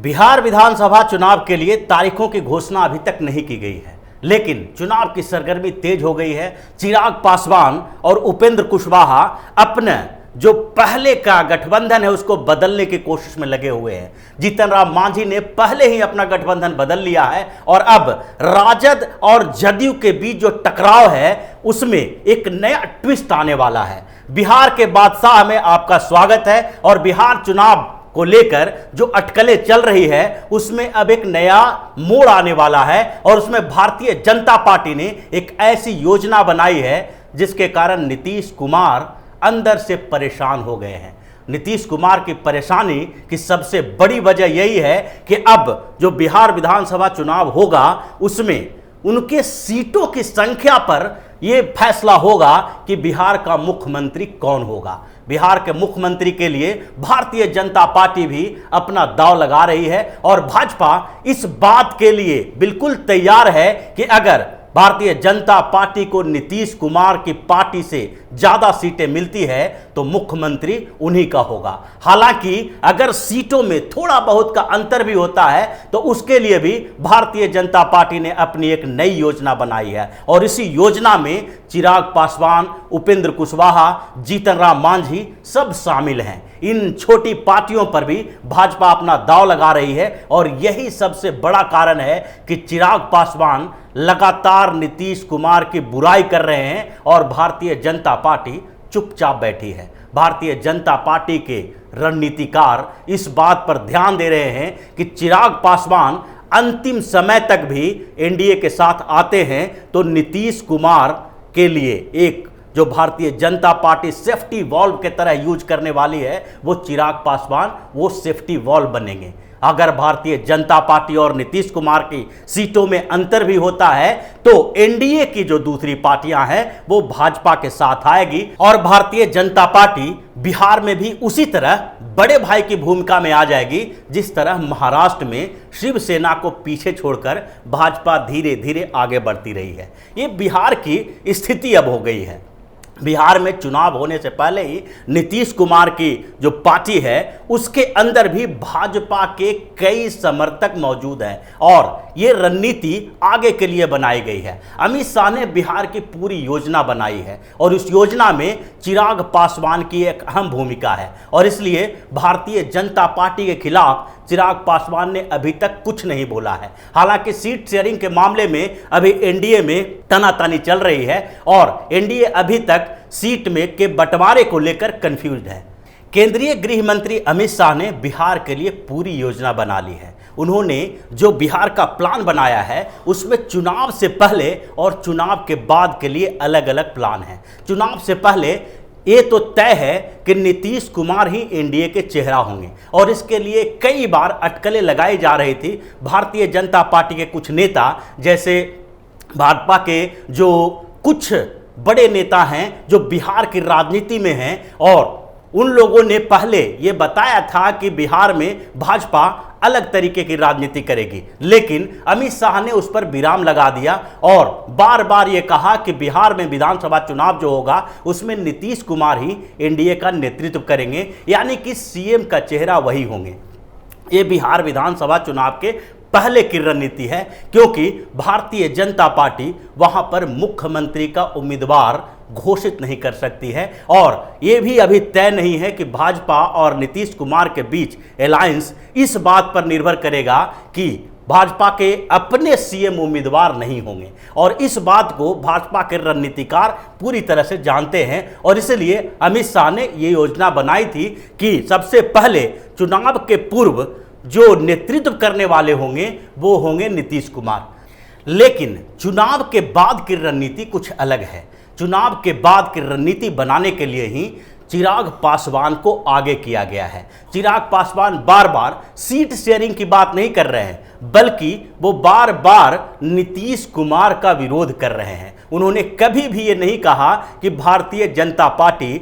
बिहार विधानसभा चुनाव के लिए तारीखों की घोषणा अभी तक नहीं की गई है, लेकिन चुनाव की सरगर्मी तेज हो गई है। चिराग पासवान और उपेंद्र कुशवाहा अपने जो पहले का गठबंधन है उसको बदलने की कोशिश में लगे हुए हैं। जीतन राम मांझी ने पहले ही अपना गठबंधन बदल लिया है और अब राजद और जदयू के बीच जो टकराव है उसमें एक नया ट्विस्ट आने वाला है। बिहार के बादशाह में आपका स्वागत है और बिहार चुनाव को लेकर जो अटकलें चल रही है उसमें अब एक नया मोड़ आने वाला है और उसमें भारतीय जनता पार्टी ने एक ऐसी योजना बनाई है जिसके कारण नीतीश कुमार अंदर से परेशान हो गए हैं। नीतीश कुमार की परेशानी की सबसे बड़ी वजह यही है कि अब जो बिहार विधानसभा चुनाव होगा उसमें उनके सीटों की संख्या पर यह फैसला होगा कि बिहार का मुख्यमंत्री कौन होगा। बिहार के मुख्यमंत्री के लिए भारतीय जनता पार्टी भी अपना दांव लगा रही है और भाजपा इस बात के लिए बिल्कुल तैयार है कि अगर भारतीय जनता पार्टी को नीतीश कुमार की पार्टी से ज्यादा सीटें मिलती है तो मुख्यमंत्री उन्हीं का होगा। हालांकि अगर सीटों में थोड़ा बहुत का अंतर भी होता है तो उसके लिए भी भारतीय जनता पार्टी ने अपनी एक नई योजना बनाई है और इसी योजना में चिराग पासवान, उपेंद्र कुशवाहा, जीतन राम मांझी सब शामिल हैं। इन छोटी पार्टियों पर भी भाजपा अपना दांव लगा रही है और यही सबसे बड़ा कारण है कि चिराग पासवान लगातार नीतीश कुमार की बुराई कर रहे हैं और भारतीय जनता पार्टी चुपचाप बैठी है। भारतीय जनता पार्टी के रणनीतिकार इस बात पर ध्यान दे रहे हैं कि चिराग पासवान अंतिम समय तक भी एनडीए के साथ आते हैं तो नीतीश कुमार के लिए एक जो Bharatiya Janata party safety valve के तरह यूज करने वाली है वो चिराग पासवान वो सेफ्टी वॉल्व बनेंगे। अगर भारतीय जनता पार्टी और नीतीश कुमार की सीटों में अंतर भी होता है तो एनडीए की जो दूसरी पार्टियां हैं वो भाजपा के साथ आएगी और भारतीय जनता पार्टी बिहार में भी उसी तरह बड़े भाई की भूमिका में आ जाएगी जिस तरह महाराष्ट्र में शिवसेना को पीछे छोड़कर भाजपा धीरे धीरे आगे बढ़ती रही है। ये बिहार की स्थिति अब हो गई है। बिहार में चुनाव होने से पहले ही नीतीश कुमार की जो पार्टी है उसके अंदर भी भाजपा के कई समर्थक मौजूद हैं और ये रणनीति आगे के लिए बनाई गई है। अमित शाह ने बिहार की पूरी योजना बनाई है और उस योजना में चिराग पासवान की एक अहम भूमिका है और इसलिए भारतीय जनता पार्टी के खिलाफ चिराग पासवान ने अभी तक कुछ नहीं बोला है। हालांकि सीट शेयरिंग के मामले में अभी एनडीए में तनातनी चल रही है और एनडीए अभी तक सीट में के बंटवारे को लेकर कंफ्यूज्ड है। केंद्रीय गृह मंत्री अमित शाह ने बिहार के लिए पूरी योजना बना ली है। उन्होंने जो बिहार का प्लान बनाया है उसमें चुनाव से पहले और चुनाव के बाद के लिए अलग अलग प्लान है। चुनाव से पहले ये तो तय है कि नीतीश कुमार ही एनडीए के चेहरा होंगे और इसके लिए कई बार अटकलें लगाई जा रही थी। भारतीय जनता पार्टी के कुछ नेता जैसे भाजपा के जो कुछ बड़े नेता हैं जो बिहार की राजनीति में हैं और उन लोगों ने पहले ये बताया था कि बिहार में भाजपा अलग तरीके की राजनीति करेगी, लेकिन अमित शाह ने उस पर विराम लगा दिया और बार बार ये कहा कि बिहार में विधानसभा चुनाव जो होगा उसमें नीतीश कुमार ही एनडीए का नेतृत्व करेंगे, यानी कि सीएम का चेहरा वही होंगे। ये बिहार विधानसभा चुनाव के पहले की रणनीति है क्योंकि भारतीय जनता पार्टी वहां पर मुख्यमंत्री का उम्मीदवार घोषित नहीं कर सकती है और यह भी अभी तय नहीं है कि भाजपा और नीतीश कुमार के बीच अलायंस इस बात पर निर्भर करेगा कि भाजपा के अपने सीएम उम्मीदवार नहीं होंगे और इस बात को भाजपा के रणनीतिकार पूरी तरह से जानते हैं और इसलिए अमित शाह ने ये योजना बनाई थी कि सबसे पहले चुनाव के पूर्व जो नेतृत्व करने वाले होंगे वो होंगे नीतीश कुमार। लेकिन चुनाव के बाद की रणनीति कुछ अलग है। चुनाव के बाद की रणनीति बनाने के लिए ही चिराग पासवान को आगे किया गया है। चिराग पासवान बार बार सीट शेयरिंग की बात नहीं कर रहे हैं बल्कि वो बार बार नीतीश कुमार का विरोध कर रहे हैं। उन्होंने कभी भी ये नहीं कहा कि भारतीय जनता पार्टी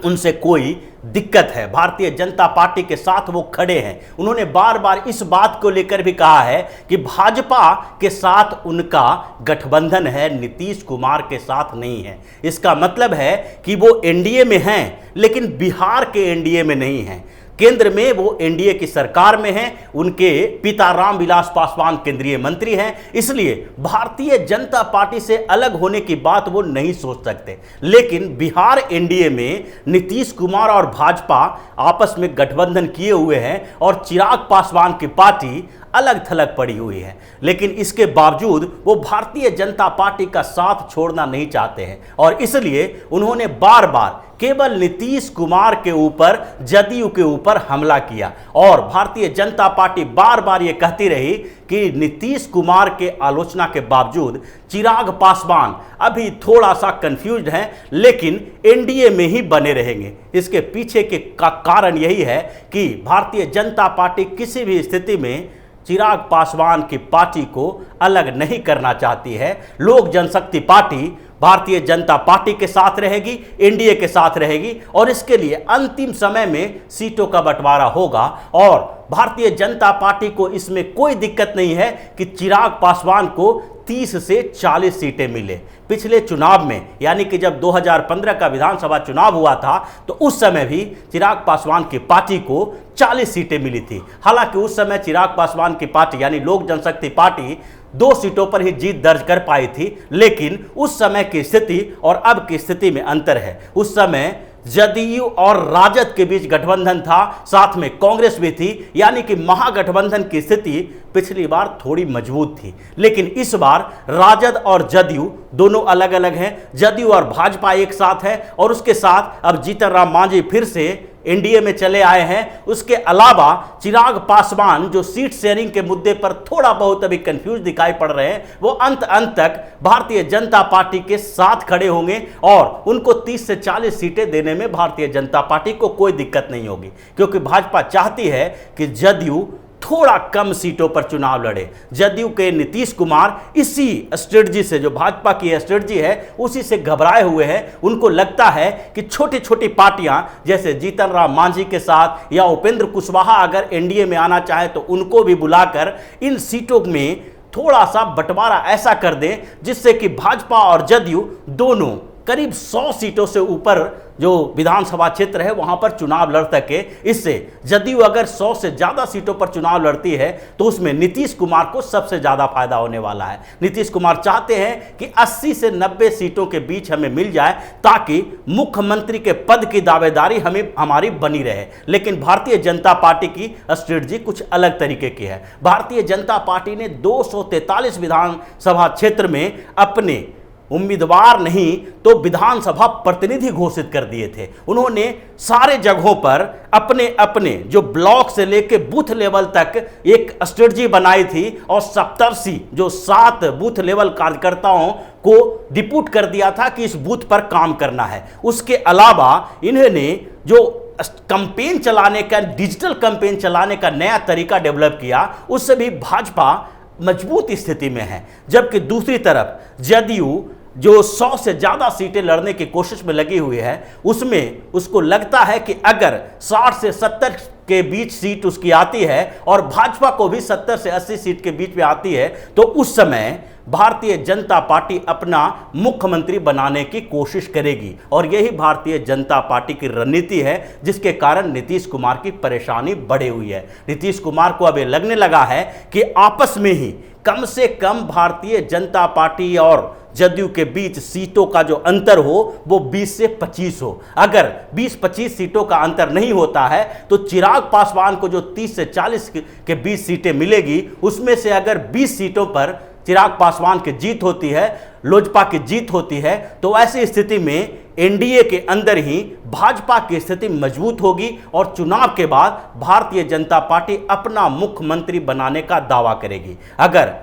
उनसे कोई दिक्कत है, भारतीय जनता पार्टी के साथ वो खड़े हैं। उन्होंने बार बार इस बात को लेकर भी कहा है कि भाजपा के साथ उनका गठबंधन है, नीतीश कुमार के साथ नहीं है। इसका मतलब है कि वो एनडीए में हैं लेकिन बिहार के एनडीए में नहीं हैं। केंद्र में वो एनडीए की सरकार में हैं, उनके पिता रामविलास पासवान केंद्रीय मंत्री हैं, इसलिए भारतीय जनता पार्टी से अलग होने की बात वो नहीं सोच सकते। लेकिन बिहार एनडीए में नीतीश कुमार और भाजपा आपस में गठबंधन किए हुए हैं और चिराग पासवान की पार्टी अलग थलग पड़ी हुई है, लेकिन इसके बावजूद वो भारतीय जनता पार्टी का साथ छोड़ना नहीं चाहते हैं और इसलिए उन्होंने बार बार केवल नीतीश कुमार के ऊपर, जदयू के ऊपर हमला किया और भारतीय जनता पार्टी बार बार ये कहती रही कि नीतीश कुमार के आलोचना के बावजूद चिराग पासवान अभी थोड़ा सा कंफ्यूज्ड हैं, लेकिन एनडीए में ही बने रहेंगे। इसके पीछे के कारण यही है कि भारतीय जनता पार्टी किसी भी स्थिति में चिराग पासवान की पार्टी को अलग नहीं करना चाहती है। लोक जनशक्ति पार्टी भारतीय जनता पार्टी के साथ रहेगी, एनडीए के साथ रहेगी और इसके लिए अंतिम समय में सीटों का बंटवारा होगा और भारतीय जनता पार्टी को इसमें कोई दिक्कत नहीं है कि चिराग पासवान को 30 से 40 सीटें मिले। पिछले चुनाव में यानी कि जब 2015 का विधानसभा चुनाव हुआ था तो उस समय भी चिराग पासवान की पार्टी को 40 सीटें मिली थी। हालांकि उस समय चिराग पासवान की पार्टी यानी लोक जनशक्ति पार्टी 2 सीटों पर ही जीत दर्ज कर पाई थी, लेकिन उस समय की स्थिति और अब की स्थिति में अंतर है। उस समय जदयू और राजद के बीच गठबंधन था, साथ में कांग्रेस भी थी, यानी कि महागठबंधन की स्थिति पिछली बार थोड़ी मजबूत थी। लेकिन इस बार राजद और जदयू दोनों अलग अलग हैं, जदयू और भाजपा एक साथ है और उसके साथ अब जीतन राम मांझी फिर से एनडीए में चले आए हैं। उसके अलावा चिराग पासवान जो सीट शेयरिंग के मुद्दे पर थोड़ा बहुत अभी कंफ्यूज दिखाई पड़ रहे हैं, वो अंत तक भारतीय जनता पार्टी के साथ खड़े होंगे और उनको 30 से 40 सीटें देने में भारतीय जनता पार्टी को कोई दिक्कत नहीं होगी, क्योंकि भाजपा चाहती है कि जदयू थोड़ा कम सीटों पर चुनाव लड़े। जदयू के नीतीश कुमार इसी स्ट्रेटजी से, जो भाजपा की स्ट्रेटजी है, उसी से घबराए हुए हैं। उनको लगता है कि छोटी छोटी पार्टियां जैसे जीतन राम मांझी के साथ या उपेंद्र कुशवाहा अगर एनडीए में आना चाहे तो उनको भी बुलाकर इन सीटों में थोड़ा सा बंटवारा ऐसा कर दें जिससे कि भाजपा और जदयू दोनों करीब 100 सीटों से ऊपर जो विधानसभा क्षेत्र है वहां पर चुनाव लड़ सके। इससे जदयू अगर 100 से ज्यादा सीटों पर चुनाव लड़ती है तो उसमें नीतीश कुमार को सबसे ज्यादा फायदा होने वाला है। नीतीश कुमार चाहते हैं कि 80 से 90 सीटों के बीच हमें मिल जाए ताकि मुख्यमंत्री के पद की दावेदारी हमारी बनी रहे। लेकिन भारतीय जनता पार्टी की स्ट्रेटजी कुछ अलग तरीके की है। भारतीय जनता पार्टी ने 243 विधानसभा क्षेत्र में अपने उम्मीदवार नहीं तो विधानसभा प्रतिनिधि घोषित कर दिए थे। उन्होंने सारे जगहों पर अपने अपने जो ब्लॉक से लेकर बूथ लेवल तक एक स्ट्रेटजी बनाई थी और 7 बूथ लेवल कार्यकर्ताओं को डिप्यूट कर दिया था कि इस बूथ पर काम करना है। उसके अलावा इन्होंने जो कैंपेन चलाने का, डिजिटल कैंपेन चलाने का नया तरीका डेवलप किया, उससे भी भाजपा मजबूत स्थिति में है। जबकि दूसरी तरफ जदयू जो 100 से ज्यादा सीटें लड़ने की कोशिश में लगी हुई है, उसमें उसको लगता है कि अगर 60 से 70 के बीच सीट उसकी आती है और भाजपा को भी 70 से 80 सीट के बीच में आती है तो उस समय भारतीय जनता पार्टी अपना मुख्यमंत्री बनाने की कोशिश करेगी और यही भारतीय जनता पार्टी की रणनीति है, जिसके कारण नीतीश कुमार की परेशानी बढ़ी हुई है। नीतीश कुमार को अब ये लगने लगा है कि आपस में ही कम से कम भारतीय जनता पार्टी और जदयू के बीच सीटों का जो अंतर हो वो 20 से 25 हो। अगर 20-25 सीटों का अंतर नहीं होता है तो चिराग पासवान को जो 30 से 40 के बीच सीटें मिलेगी, उसमें से अगर 20 सीटों पर चिराग पासवान की जीत होती है, लोजपा की जीत होती है, तो ऐसी स्थिति में एनडीए के अंदर ही भाजपा की स्थिति मजबूत होगी और चुनाव के बाद भारतीय जनता पार्टी अपना मुख्यमंत्री बनाने का दावा करेगी। अगर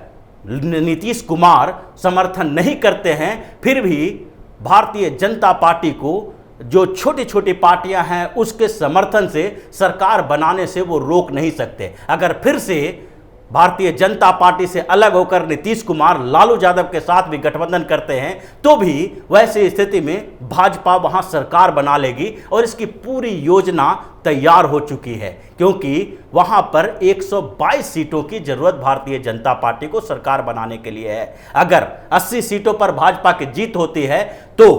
नीतीश कुमार समर्थन नहीं करते हैं फिर भी भारतीय जनता पार्टी को जो छोटी छोटी पार्टियां हैं उसके समर्थन से सरकार बनाने से वो रोक नहीं सकते। अगर फिर से भारतीय जनता पार्टी से अलग होकर नीतीश कुमार लालू यादव के साथ भी गठबंधन करते हैं तो भी वैसी स्थिति में भाजपा वहां सरकार बना लेगी और इसकी पूरी योजना तैयार हो चुकी है, क्योंकि वहां पर 122 सीटों की जरूरत भारतीय जनता पार्टी को सरकार बनाने के लिए है। अगर 80 सीटों पर भाजपा की जीत होती है तो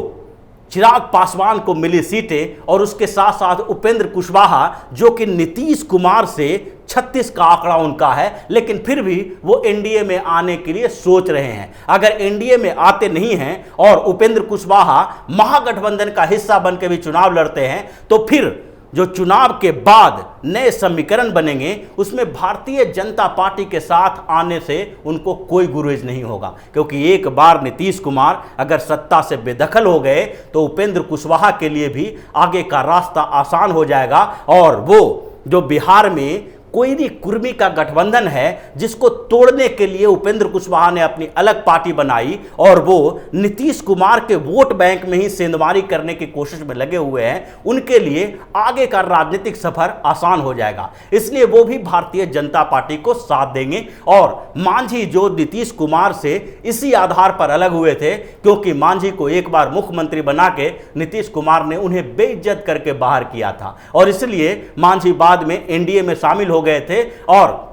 चिराग पासवान को मिली सीटें और उसके साथ साथ उपेंद्र कुशवाहा, जो कि नीतीश कुमार से 36 का आंकड़ा उनका है, लेकिन फिर भी वो एनडीए में आने के लिए सोच रहे हैं। अगर एनडीए में आते नहीं हैं और उपेंद्र कुशवाहा महागठबंधन का हिस्सा बनकर भी चुनाव लड़ते हैं, तो फिर जो चुनाव के बाद नए समीकरण बनेंगे उसमें भारतीय जनता पार्टी के साथ आने से उनको कोई गुरेज नहीं होगा, क्योंकि एक बार नीतीश कुमार अगर सत्ता से बेदखल हो गए तो उपेंद्र कुशवाहा के लिए भी आगे का रास्ता आसान हो जाएगा। और वो जो बिहार में कोयरी कुर्मी का गठबंधन है, जिसको तोड़ने के लिए उपेंद्र कुशवाहा ने अपनी अलग पार्टी बनाई और वो नीतीश कुमार के वोट बैंक में ही सेंधमारी करने की कोशिश में लगे हुए हैं, उनके लिए आगे का राजनीतिक सफर आसान हो जाएगा। इसलिए वो भी भारतीय जनता पार्टी को साथ देंगे। और मांझी जो नीतीश कुमार से इसी आधार पर अलग हुए थे, क्योंकि मांझी को एक बार मुख्यमंत्री बना के नीतीश कुमार ने उन्हें बेइज्जत करके बाहर किया था, और इसलिए मांझी बाद में एनडीए में शामिल हो गए थे। और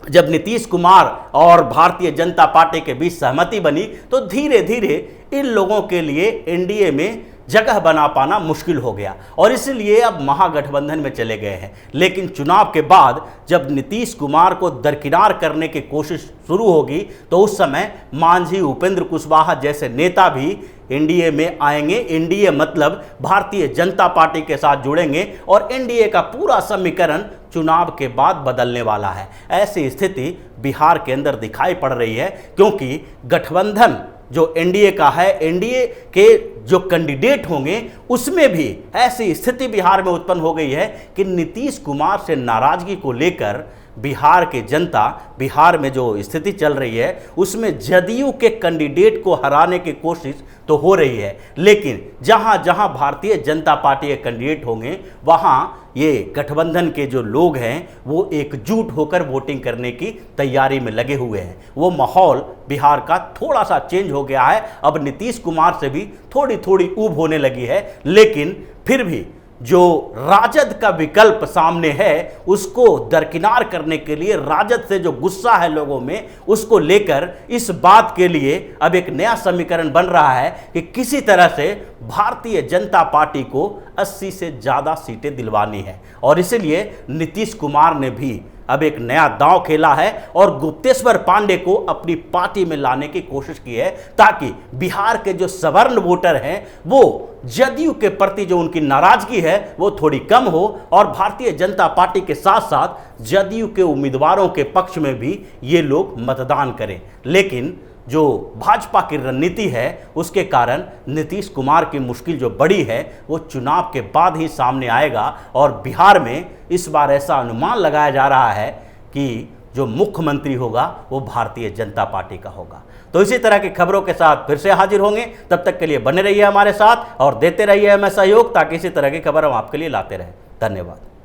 जब नीतीश कुमार और भारतीय जनता पार्टी के बीच सहमति बनी तो धीरे धीरे इन लोगों के लिए एनडीए में जगह बना पाना मुश्किल हो गया, और इसलिए अब महागठबंधन में चले गए हैं। लेकिन चुनाव के बाद जब नीतीश कुमार को दरकिनार करने की कोशिश शुरू होगी तो उस समय मांझी, उपेंद्र कुशवाहा जैसे नेता भी एनडीए में आएंगे। एनडीए मतलब भारतीय जनता पार्टी के साथ जुड़ेंगे और एनडीए का पूरा समीकरण चुनाव के बाद बदलने वाला है। ऐसी स्थिति बिहार के अंदर दिखाई पड़ रही है, क्योंकि गठबंधन जो एनडीए का है, एनडीए के जो कैंडिडेट होंगे उसमें भी ऐसी स्थिति बिहार में उत्पन्न हो गई है कि नीतीश कुमार से नाराजगी को लेकर बिहार की जनता, बिहार में जो स्थिति चल रही है उसमें जदयू के कैंडिडेट को हराने की कोशिश तो हो रही है, लेकिन जहां जहां भारतीय जनता पार्टी के कैंडिडेट होंगे वहां ये गठबंधन के जो लोग हैं वो एकजुट होकर वोटिंग करने की तैयारी में लगे हुए हैं। वो माहौल बिहार का थोड़ा सा चेंज हो गया है। अब नीतीश कुमार से भी थोड़ी थोड़ी ऊब होने लगी है, लेकिन फिर भी जो राजद का विकल्प सामने है उसको दरकिनार करने के लिए, राजद से जो गुस्सा है लोगों में उसको लेकर इस बात के लिए अब एक नया समीकरण बन रहा है कि किसी तरह से भारतीय जनता पार्टी को 80 से ज़्यादा सीटें दिलवानी है। और इसलिए नीतीश कुमार ने भी अब एक नया दांव खेला है और गुप्तेश्वर पांडे को अपनी पार्टी में लाने की कोशिश की है, ताकि बिहार के जो सवर्ण वोटर हैं वो जदयू के प्रति जो उनकी नाराजगी है वो थोड़ी कम हो और भारतीय जनता पार्टी के साथ साथ जदयू के उम्मीदवारों के पक्ष में भी ये लोग मतदान करें। लेकिन जो भाजपा की रणनीति है उसके कारण नीतीश कुमार की मुश्किल जो बड़ी है वो चुनाव के बाद ही सामने आएगा। और बिहार में इस बार ऐसा अनुमान लगाया जा रहा है कि जो मुख्यमंत्री होगा वो भारतीय जनता पार्टी का होगा। तो इसी तरह की खबरों के साथ फिर से हाजिर होंगे, तब तक के लिए बने रहिए हमारे साथ और देते रहिए हमें सहयोग, ताकि इसी तरह की खबर हम आपके लिए लाते रहें। धन्यवाद।